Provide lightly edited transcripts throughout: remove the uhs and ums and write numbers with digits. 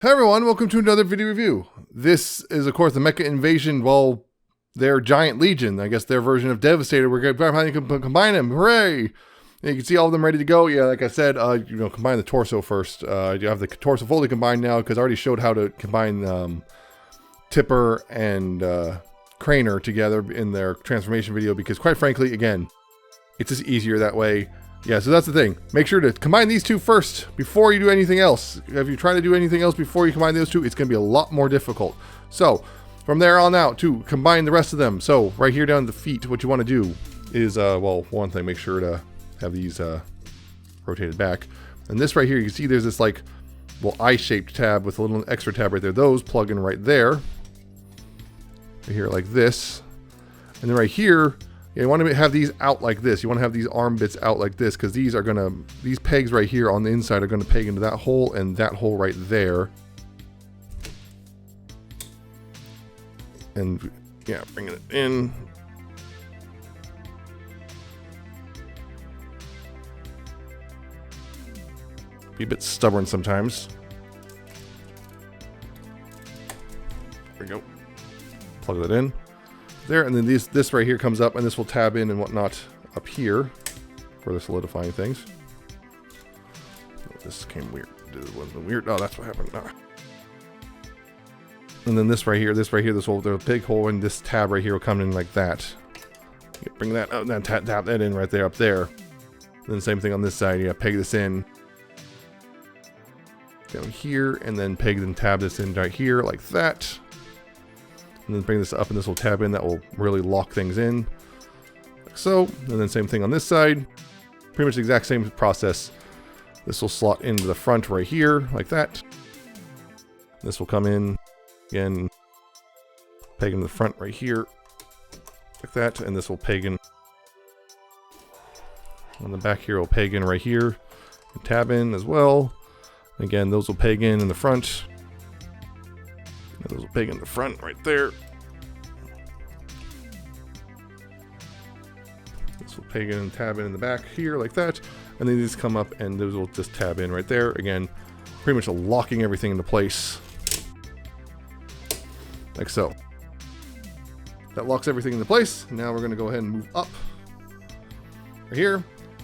Hi everyone, welcome to another video review. This is of course the Mecha Invasion, well, their giant legion. I guess their version of Devastator. We're going to combine them, hooray! And you can see all of them ready to go. Yeah, like I said, combine the torso first. You have the torso fully combined now because I already showed how to combine Tipper and Craner together in their transformation video because quite frankly, again, it's just easier that way. Yeah, so that's the thing. Make sure to combine these two first before you do anything else. If you try to do anything else before you combine those two, it's going to be a lot more difficult. So, from there on out, to combine the rest of them. So, right here down the feet, what you want to do is, well, one thing, make sure to have these rotated back. And this right here, you can see there's this, like, well, I-shaped tab with a little extra tab right there. Those plug in right there. Right here, like this. And then right here, you want to have these out like this. You want to have these arm bits out like this because these are going to, these pegs right here on the inside are going to peg into that hole and that hole right there. And yeah, bringing it in. Be a bit stubborn sometimes. There we go. Plug that in. There, and then this right here comes up, and this will tab in and whatnot up here for the solidifying things. Oh, this came weird. It wasn't weird. Oh, that's what happened. Ah. And then this right here, this will, the big hole, and this tab right here will come in like that. Bring that out, and then tap that in right there, up there. And then same thing on this side. You peg this in down here, and then peg and tab this in right here like that. And then bring this up and this will tab in. That will really lock things in. Like so. And then same thing on this side. Pretty much the exact same process. This will slot into the front right here, like that. This will come in. Again, peg into the front right here. Like that. And this will peg in. On the back here, will peg in right here. And tab in as well. Again, those will peg in the front. Those will peg in the front right there. This will peg in and tab in the back here like that. And then these come up and those will just tab in right there. Again, pretty much locking everything into place. Like so. That locks everything into place. Now we're going to go ahead and move up. Right here.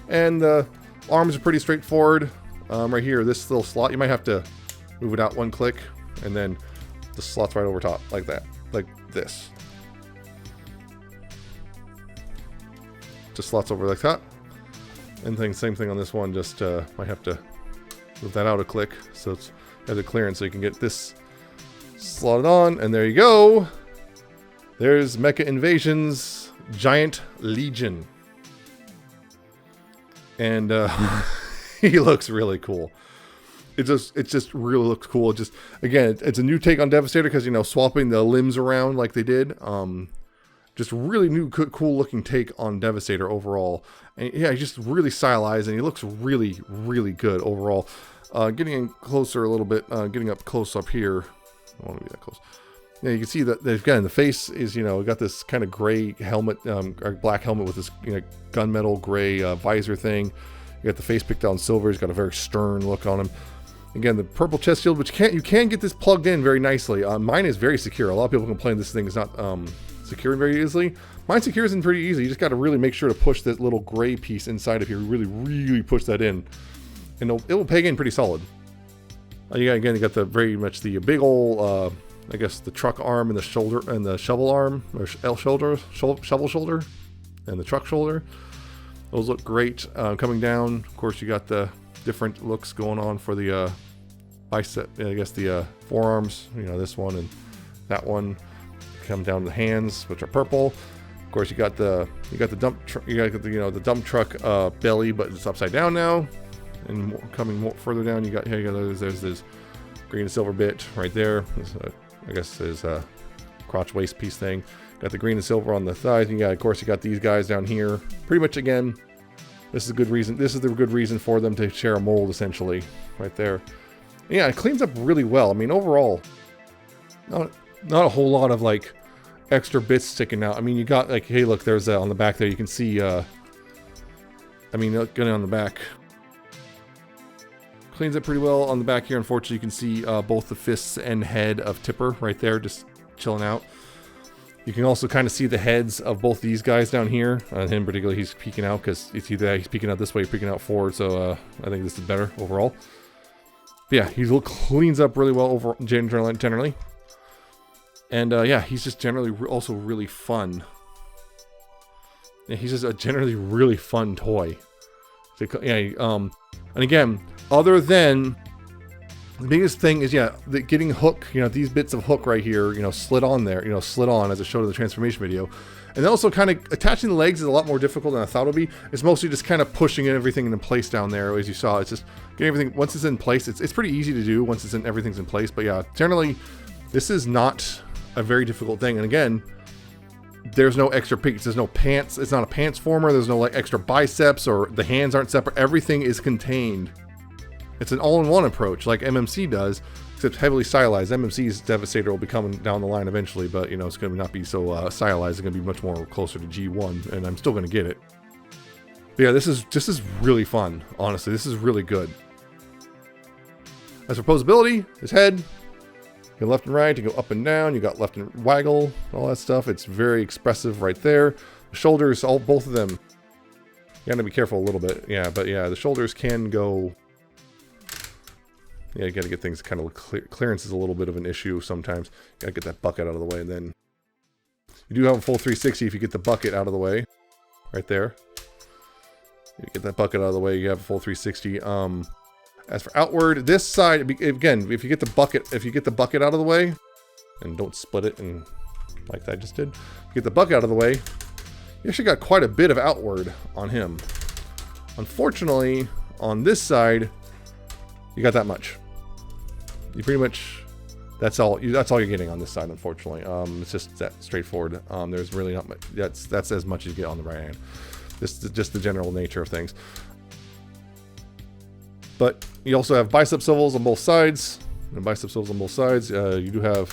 And the arms are pretty straightforward. Right here, this little slot, you might have to move it out one click. And then the slots right over top, like that, like this. Just slots over like that. And same thing on this one, just might have to move that out a click so it's has a clearance so you can get this slotted on, and there you go. There's Mecha Invasion's Giant Legion. And he looks really cool. It just really looks cool. Just again, it's a new take on Devastator because swapping the limbs around like they did. Just really new, cool looking take on Devastator overall. And yeah, he's just really stylized and he looks really, really good overall. Getting in closer a little bit, getting up close up here. I don't want to be that close. Yeah, you can see that again the face is got this kind of gray helmet, or black helmet with this gunmetal gray visor thing. You got the face picked out in silver. He's got a very stern look on him. Again, the purple chest shield, which you can get this plugged in very nicely. Mine is very secure. A lot of people complain this thing is not secured very easily. Mine secures in pretty easy. You just got to really make sure to push that little gray piece inside of here. Really, really push that in, and it will peg in pretty solid. You got the very much the big old, I guess the truck arm and the shoulder and the shovel arm or shovel shoulder, and the truck shoulder. Those look great. Coming down, of course, you got the different looks going on for the bicep, I guess the forearms, this one and that one. Come down to the hands, which are purple. Of course, you got the dump truck, the dump truck belly, but it's upside down now. And coming further down, there's this green and silver bit right there. This, I guess is a crotch waist piece thing. Got the green and silver on the thighs, and of course, you got these guys down here. Pretty much again. This is a good reason. This is the good reason for them to share a mold, essentially, right there. Yeah, it cleans up really well. I mean, overall, not a whole lot of like extra bits sticking out. I mean, you got like, hey, look, there's on the back there. You can see. I mean, getting on the back, Cleans it pretty well on the back here. Unfortunately, you can see both the fists and head of Tipper right there, just chilling out. You can also kind of see the heads of both these guys down here. Him particularly, he's peeking out because it's either he's peeking out this way or peeking out forward. So I think this is better overall. But yeah, he cleans up really well over generally. And yeah, he's just generally also really fun. Yeah, he's just a generally really fun toy. Yeah, and again, other than the biggest thing is, yeah, getting hook, these bits of hook right here, slid on there, slid on as it showed in the transformation video. And then also kind of attaching the legs is a lot more difficult than I thought it would be. It's mostly just kind of pushing everything into place down there, as you saw. It's just getting everything, once it's in place, it's pretty easy to do once everything's in place. But yeah, generally, this is not a very difficult thing. And again, there's no extra peaks, there's no pants, it's not a pants former, there's no like extra biceps, or the hands aren't separate, everything is contained. It's an all-in-one approach like MMC does, except heavily stylized. MMC's Devastator will be coming down the line eventually, but it's going to not be so stylized. It's going to be much more closer to G1, and I'm still going to get it. But yeah, this is really fun, honestly. This is really good. As for posability, his head, you go left and right, you go up and down, you got left and waggle, all that stuff. It's very expressive right there. The shoulders, both of them, you got to be careful a little bit. Yeah, but yeah, the shoulders can go. Yeah, you got to get things kind of clearance is a little bit of an issue sometimes. You got to get that bucket out of the way, and then you do have a full 360 if you get the bucket out of the way, right there. You get that bucket out of the way, you have a full 360. As for outward, this side again, if you get the bucket out of the way, and don't split it and like I just did, get the bucket out of the way, you actually got quite a bit of outward on him. Unfortunately, on this side, you got that much. You pretty much, that's all you're getting on this side, unfortunately. It's just that straightforward. There's really not much. That's as much as you get on the right hand. This is just the general nature of things. But you also have bicep swivels on both sides. And bicep swivels on both sides. You do have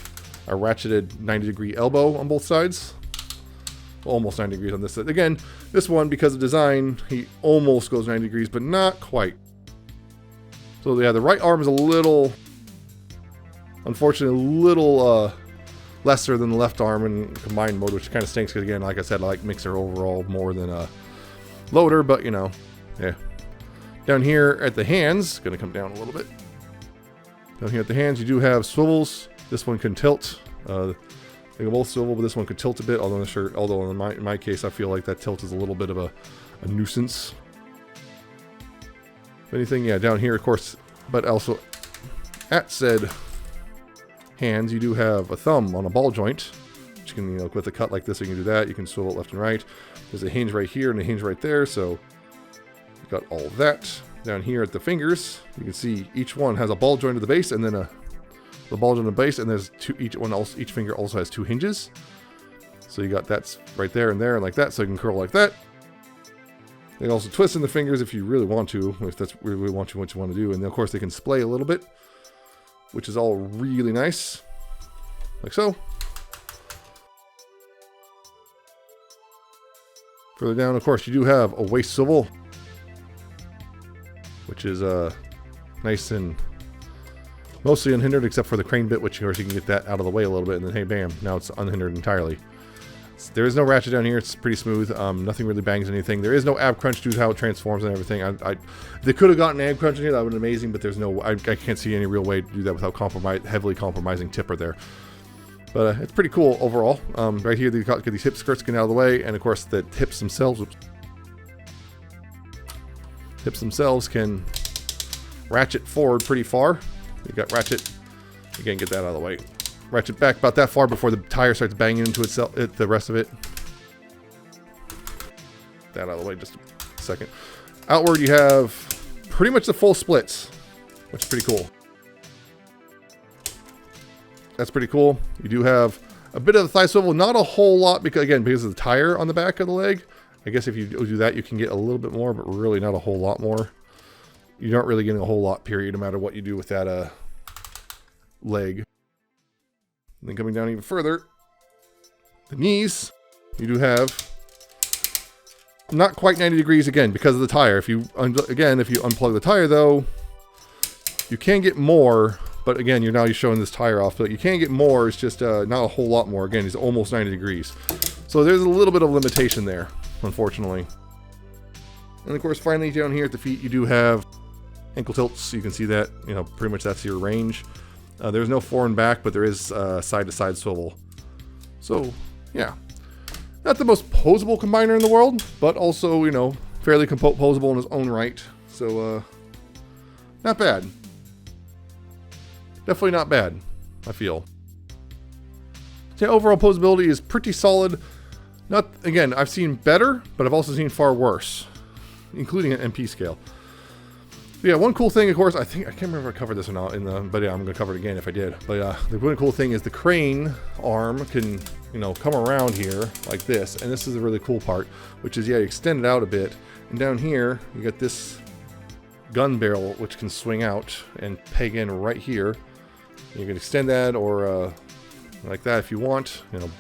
a ratcheted 90-degree elbow on both sides. Almost 90 degrees on this side. Again, this one, because of design, he almost goes 90 degrees, but not quite. So yeah, the right arm is a little, unfortunately, a little lesser than the left arm in combined mode, which kind of stinks because, again, like I said, I like Mixer overall more than a Loader, but yeah. Down here at the hands, gonna come down a little bit. Down here at the hands, you do have swivels. This one can tilt. They can both swivel, but this one could tilt a bit. Although in my case, I feel like that tilt is a little bit of a nuisance. If anything, yeah, down here, of course, but also at said hands, you do have a thumb on a ball joint, which you can, with a cut like this, you can do that. You can swivel it left and right. There's a hinge right here and a hinge right there, so you've got all of that. Down here at the fingers, you can see each one has a ball joint at the base, and then the ball joint at the base, and there's each finger also has two hinges. So you got that's right there and like that, so you can curl like that. They can also twist in the fingers if you really want to, if that's really what you want to do. And then, of course, they can splay a little bit, which is all really nice, like so. Further down, of course, you do have a waist swivel, which is nice and mostly unhindered, except for the crane bit, which, of course, you can get that out of the way a little bit, and then, hey, bam, now it's unhindered entirely. There is no ratchet down here. It's pretty smooth. Nothing really bangs anything. There is no ab crunch due to how it transforms and everything. If they could have gotten ab crunch in here, that would have been amazing, but there's no, I can't see any real way to do that without heavily compromising Tipper there. But it's pretty cool overall. Right here, they get these hip skirts getting out of the way, and of course the hips themselves, can ratchet forward pretty far. You got ratchet, again, get that out of the way. Ratchet back about that far before the tire starts banging into itself, the rest of it. That out of the way just a second. Outward, you have pretty much the full splits, which is pretty cool. That's pretty cool. You do have a bit of the thigh swivel, not a whole lot, because of the tire on the back of the leg. I guess if you do that, you can get a little bit more, but really not a whole lot more. You're not really getting a whole lot, period, no matter what you do with that leg. And then coming down even further, the knees, you do have not quite 90 degrees again because of the tire. If you unplug the tire though, You can get more, but again, you're showing this tire off, but you can get more. It's just not a whole lot more. Again, he's almost 90 degrees. So there's a little bit of limitation there, unfortunately. And of course, finally down here at the feet, you do have ankle tilts. You can see that, pretty much that's your range. There's no fore and back, but there is side-to-side swivel. So, yeah. Not the most posable combiner in the world, but also, fairly posable in his own right. So, not bad. Definitely not bad, I feel. So yeah, overall posability is pretty solid. Again, I've seen better, but I've also seen far worse, including an MP scale. But yeah, one cool thing, of course, I can't remember if I covered this or not, but yeah, I'm going to cover it again if I did. But the really cool thing is the crane arm can, come around here like this. And this is the really cool part, which is, yeah, you extend it out a bit. And down here, you got this gun barrel, which can swing out and peg in right here. You can extend that or like that if you want, and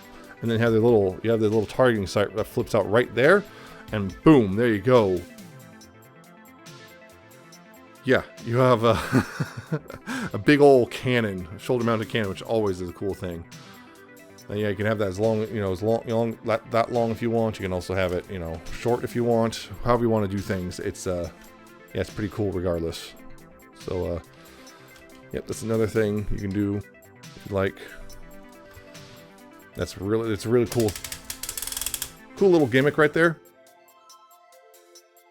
then have the little targeting sight that flips out right there, and boom, there you go. Yeah, you have a big old cannon, a shoulder-mounted cannon, which always is a cool thing. And yeah, you can have that as long, that long if you want. You can also have it, short if you want. However you want to do things, it's it's pretty cool regardless. So, yep, that's another thing you can do if you like. It's a really cool little gimmick right there.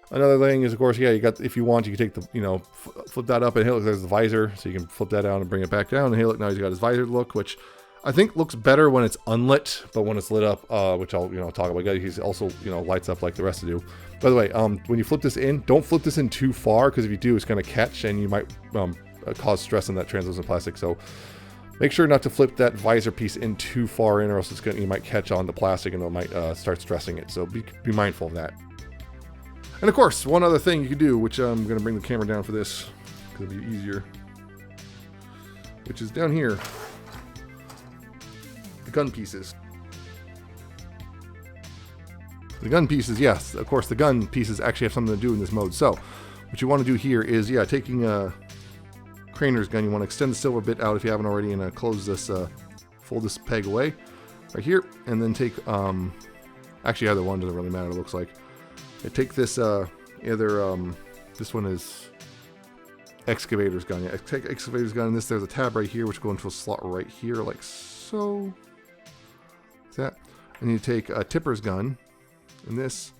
Another thing is, of course, yeah, if you want, you can take the, flip that up, and hey, look, there's the visor, so you can flip that down and bring it back down, and hey, look, now he's got his visor look, which I think looks better when it's unlit, but when it's lit up, which I'll, talk about. He's also, lights up like the rest of you. By the way, when you flip this in, don't flip this in too far, because if you do, it's going to catch, and you might cause stress on that translucent plastic. So make sure not to flip that visor piece in too far in, or else you might catch on the plastic, and it might start stressing it. So be mindful of that. And of course, one other thing you can do, which I'm going to bring the camera down for this, because it'll be easier, which is down here, the gun pieces. The gun pieces, yes, of course, the gun pieces actually have something to do in this mode. So, what you want to do here is, yeah, taking a Craner's gun, you want to extend the silver bit out if you haven't already, and close this, fold this peg away, right here, and then take, actually either one doesn't really matter, it looks like. Take this, this one is Excavator's gun. Yeah, take Excavator's gun, and there's a tab right here, which will go into a slot right here, like so. Like that. And you take a Tipper's gun, and this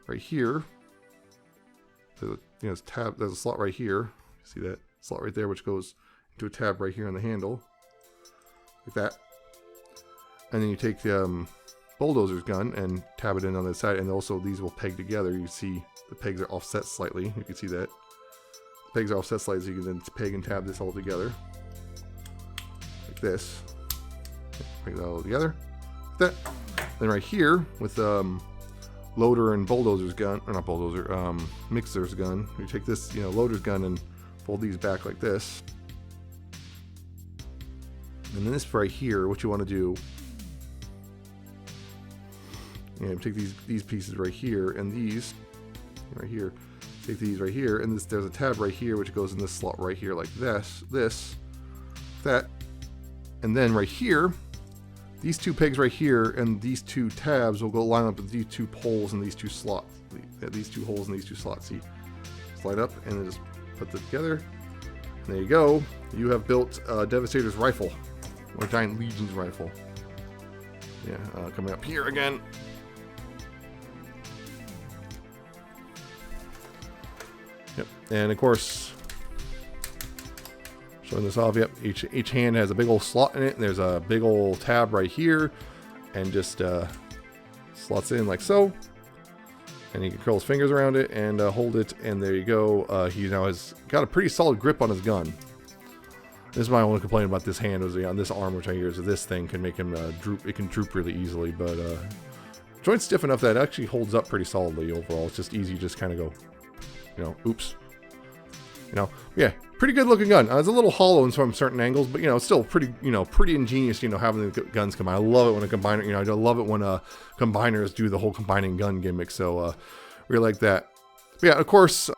right here. There's a slot right here. See that slot right there, which goes into a tab right here on the handle, like that. And then you take the Bulldozer's gun and tab it in on the side, and also these will peg together. You see the pegs are offset slightly. You can see that the pegs are offset slightly, so you can then peg and tab this all together like this. Peg that all together like that. Then right here with Loader and Bulldozer's gun, or not Bulldozer, Mixer's gun. You take this, Loader's gun, and fold these back like this. And then this right here, what you want to do. And take these pieces right here, and these right here. Take these right here, and there's a tab right here which goes in this slot right here, like this, that, and then right here, these two pegs right here, and these two tabs will go line up with these two holes and these two slots. These two holes and these two slots. See, slide up and then just put them together. And there you go. You have built Devastator's rifle, or Giant Legion's rifle. Yeah, coming up here again. Yep, and of course, showing this off. Yep, each hand has a big old slot in it, and there's a big old tab right here, and just slots in like so. And he can curl his fingers around it and hold it, and there you go. He now has got a pretty solid grip on his gun. This is my only complaint about this hand, was on this arm, which I hear is that this thing can make him droop. It can droop really easily, but joint's stiff enough that it actually holds up pretty solidly overall. It's just easy, just kind of go. Oops. Yeah, pretty good looking gun. It's a little hollow in some certain angles, but it's still pretty, pretty ingenious. Having the guns combine. I love it when a combiner. I love it when combiners do the whole combining gun gimmick. So really like that. But yeah, of course,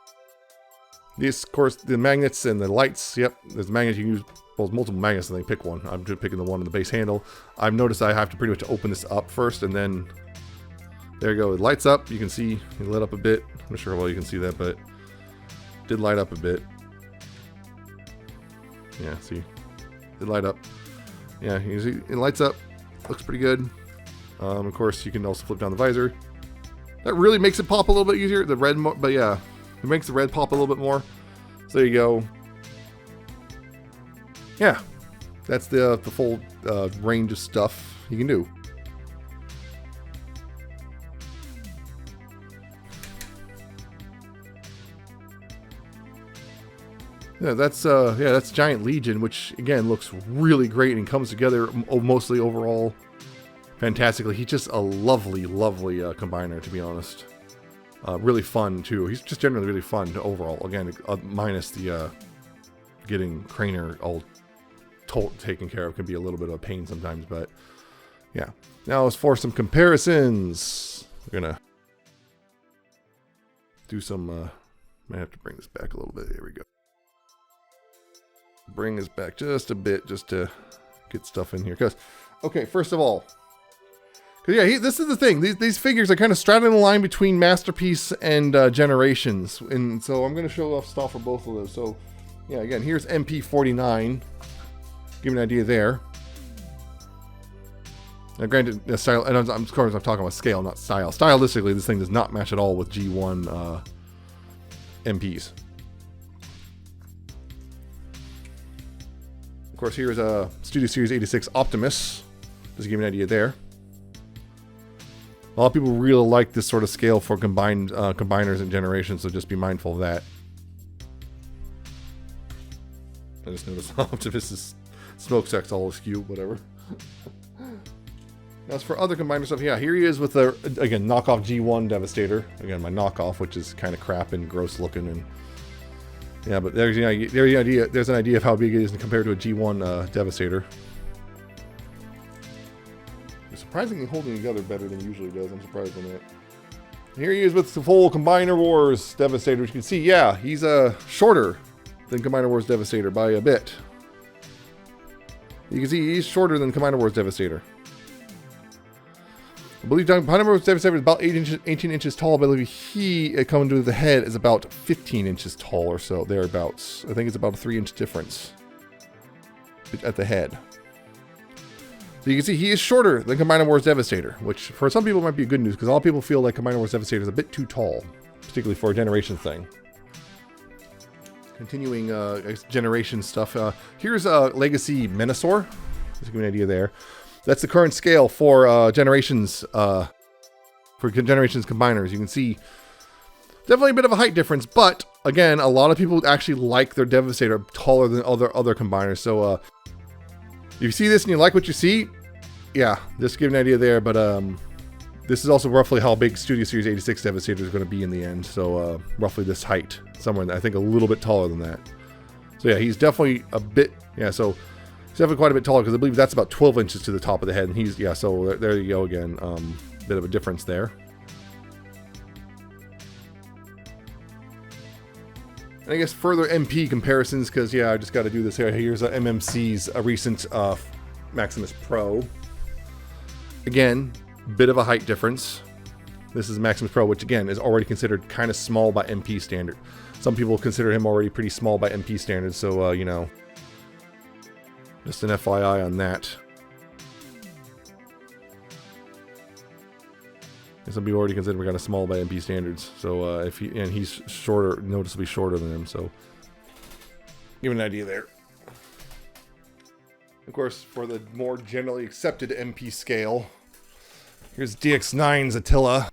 These, of course, the magnets and the lights. Yep, there's magnets. You can use multiple magnets and then pick one. I'm just picking the one on the base handle. I've noticed I have to pretty much open this up first, and then there you go. It lights up. You can see it lit up a bit. I'm not sure how well you can see that, but it did light up a bit. Yeah, see, it did light up. Yeah, you see it lights up. Looks pretty good. Of course, you can also flip down the visor. That really makes it pop a little bit easier. The red, but yeah, it makes the red pop a little bit more. So there you go. Yeah, that's the full range of stuff you can do. Yeah, that's Giant Legion, which again looks really great and comes together mostly overall fantastically. He's just a lovely combiner, to be honest. Really fun too. He's just generally really fun overall. Again, minus the getting Craner all taken care of can be a little bit of a pain sometimes, but yeah. Now as for some comparisons, we're gonna do some. Might have to bring this back a little bit. There we go. Bring this back just a bit, just to get stuff in here. Because, okay, first of all, because yeah, this is the thing. These figures are kind of straddling the line between Masterpiece and Generations, and so I'm going to show off stuff for both of those. So, yeah, again, here's MP49. Give you an idea there. Now, granted, the style, and I'm talking about scale, not style. Stylistically, this thing does not match at all with G1 MPs. Of course, here's a Studio Series 86 Optimus. Just to give you an idea there. A lot of people really like this sort of scale for combiners and generations, so just be mindful of that. I just noticed Optimus's smokestack's all askew, whatever. As for other combiner stuff, yeah, here he is with the, again, knockoff G1 Devastator. Again, my knockoff, which is kind of crap and gross looking, and yeah, but there's the idea. There's an idea of how big it is compared to a G1 Devastator. It's surprisingly holding together better than it usually does. I'm surprised on that. Here he is with the full Combiner Wars Devastator. Which you can see, yeah, he's shorter than Combiner Wars Devastator by a bit. You can see he's shorter than Combiner Wars Devastator. I believe Combiner Wars Devastator is about 18 inches tall. But I believe he, coming to the head, is about 15 inches tall or so, thereabouts. I think it's about a 3-inch difference at the head. So you can see he is shorter than Combiner Wars Devastator, which for some people might be good news, because a lot of people feel like Combiner Wars Devastator is a bit too tall, particularly for a generation thing. Continuing generation stuff. Here's Legacy Menasor. Just to give you an idea there. That's the current scale for Generations combiners. You can see definitely a bit of a height difference, but again, a lot of people actually like their Devastator taller than other combiners. So if you see this and you like what you see, yeah, just to give you an idea there. But this is also roughly how big Studio Series 86 Devastator is going to be in the end. So roughly this height, somewhere I think a little bit taller than that. So yeah, he's definitely a bit, yeah, so he's definitely quite a bit taller, because I believe that's about 12 inches to the top of the head. And he's, yeah, so there you go again. Bit of a difference there. And I guess further MP comparisons, because, yeah, I just got to do this here. Here's MMC's recent Maximus Pro. Again, bit of a height difference. This is Maximus Pro, which, again, is already considered kind of small by MP standard. Some people consider him already pretty small by MP standards, so, you know, just an FYI on that. And some people already consider him kind of small by MP standards. So and he's shorter, noticeably shorter than him. So give an idea there. Of course, for the more generally accepted MP scale, here's DX9's Attila.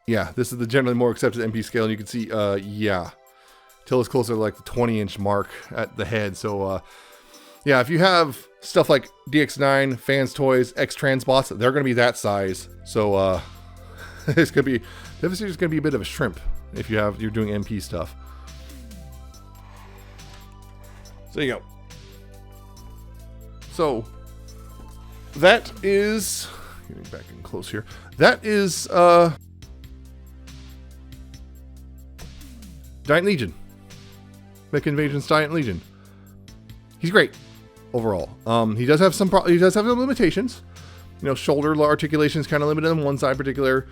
Yeah, this is the generally more accepted MP scale, and you can see, yeah, Attila's closer to like the 20-inch mark at the head. So, yeah, if you have stuff like DX9, Fans Toys, X Transbots, they're going to be that size. So, it's going to be, Devastator's going to be a bit of a shrimp if you're doing MP stuff. So there you go. So that is, getting back in close here. That is Giant Legion. Mecha Invasion's Giant Legion. He's great overall. He does have some limitations. You know, shoulder articulation is kind of limited on one side in particular.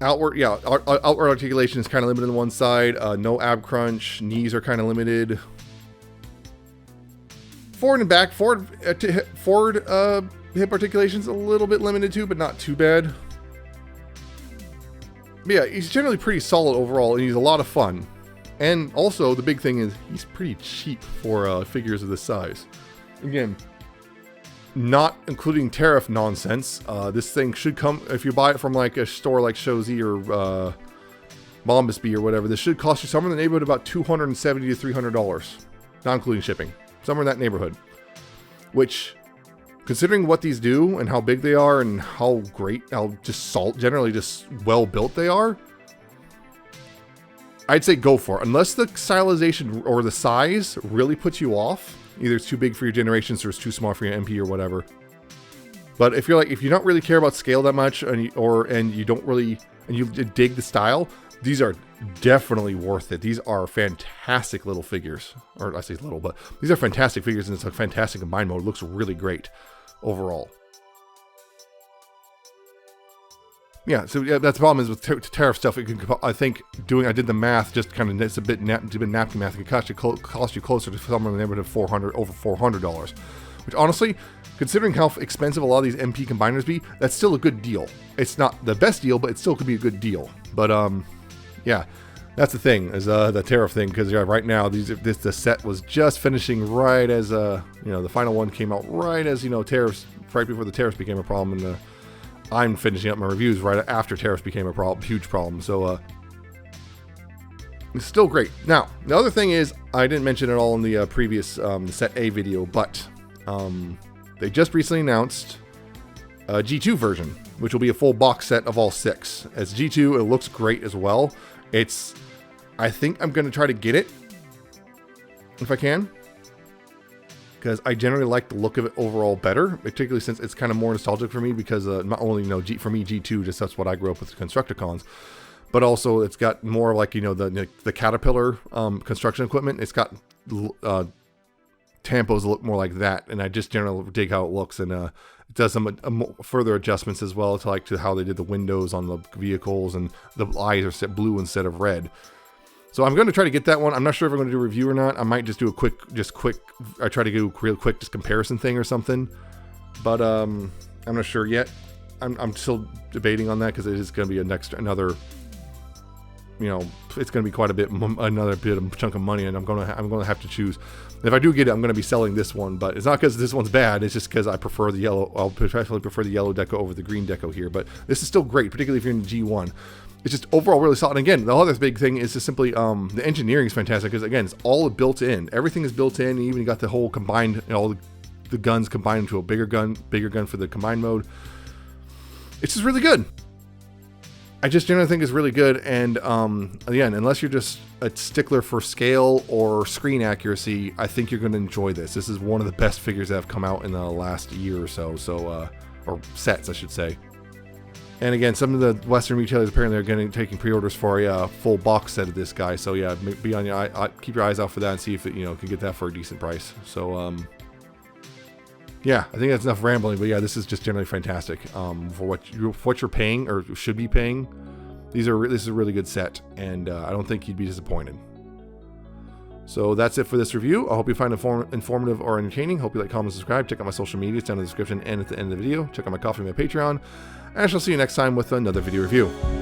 Outward articulation is kind of limited on one side. No ab crunch. Knees are kind of limited. Forward and back. Forward hip articulation is a little bit limited too, but not too bad. But yeah, he's generally pretty solid overall, and he's a lot of fun. And also, the big thing is he's pretty cheap for figures of this size. Again, not including tariff nonsense. This thing should come, if you buy it from like a store like Shozi or Bombasby or whatever, this should cost you somewhere in the neighborhood of about $270 to $300, not including shipping. Somewhere in that neighborhood. Which, considering what these do and how big they are and how great, how just generally just well built they are, I'd say go for it. Unless the stylization or the size really puts you off. Either it's too big for your generations or it's too small for your MP or whatever. But if you don't really care about scale that much and you dig the style, these are definitely worth it. These are fantastic little figures. Or I say little, but these are fantastic figures, and it's a fantastic combined mode. It looks really great overall. Yeah, so yeah, that's the problem is with tariff stuff. It can, I think, I did the math, just kind of, it's a bit napkin math. It could cost you closer to somewhere in the neighborhood of over $400. Which honestly, considering how expensive a lot of these MP combiners be, that's still a good deal. It's not the best deal, but it still could be a good deal. But yeah, that's the thing, is the tariff thing, because right now the set was just finishing right as the final one came out right as tariffs, right before the tariffs became a problem, and I'm finishing up my reviews right after tariffs became a huge problem. So it's still great. Now the other thing is, I didn't mention it all in the previous set A video, but they just recently announced a G2 version, which will be a full box set of all 6. As G2, it looks great as well. I think I'm going to try to get it if I can, because I generally like the look of it overall better, particularly since it's kind of more nostalgic for me, because not only, for me, G2, just that's what I grew up with, Constructicons, but also it's got more like, the Caterpillar construction equipment. It's got tampos look more like that, and I just generally dig how it looks, and it does some further adjustments as well to how they did the windows on the vehicles, and the eyes are set blue instead of red. So I'm going to try to get that one. I'm not sure if I'm going to do a review or not. I might just do I try to do a real quick comparison thing or something, but I'm not sure yet. I'm still debating on that, because it is going to be another. It's going to be quite another bit of chunk of money, and I'm going to have to choose. If I do get it, I'm going to be selling this one, but it's not because this one's bad. It's just because I prefer the yellow. I'll professionally prefer the yellow deco over the green deco here, but this is still great, particularly if you're in G1. It's just overall really solid. And again, the other big thing is just simply the engineering is fantastic, because again, it's all built in. Everything is built in. You even got the whole combined, all the guns combined into a bigger gun for the combined mode. It's just really good. I just generally think it's really good, and again, unless you're just a stickler for scale or screen accuracy, I think you're going to enjoy this. This is one of the best figures that have come out in the last year or so, or sets, I should say. And again, some of the Western retailers apparently are taking pre-orders for a full box set of this guy. So yeah, be on your keep your eyes out for that and see if it can get that for a decent price. So yeah, I think that's enough rambling. But yeah, this is just generally fantastic for what you're paying or should be paying. This is a really good set, and I don't think you'd be disappointed. So that's it for this review. I hope you find it informative or entertaining. Hope you like, comment, subscribe. Check out my social media. It's down in the description and at the end of the video. Check out my Coffee and my Patreon. And I shall see you next time with another video review.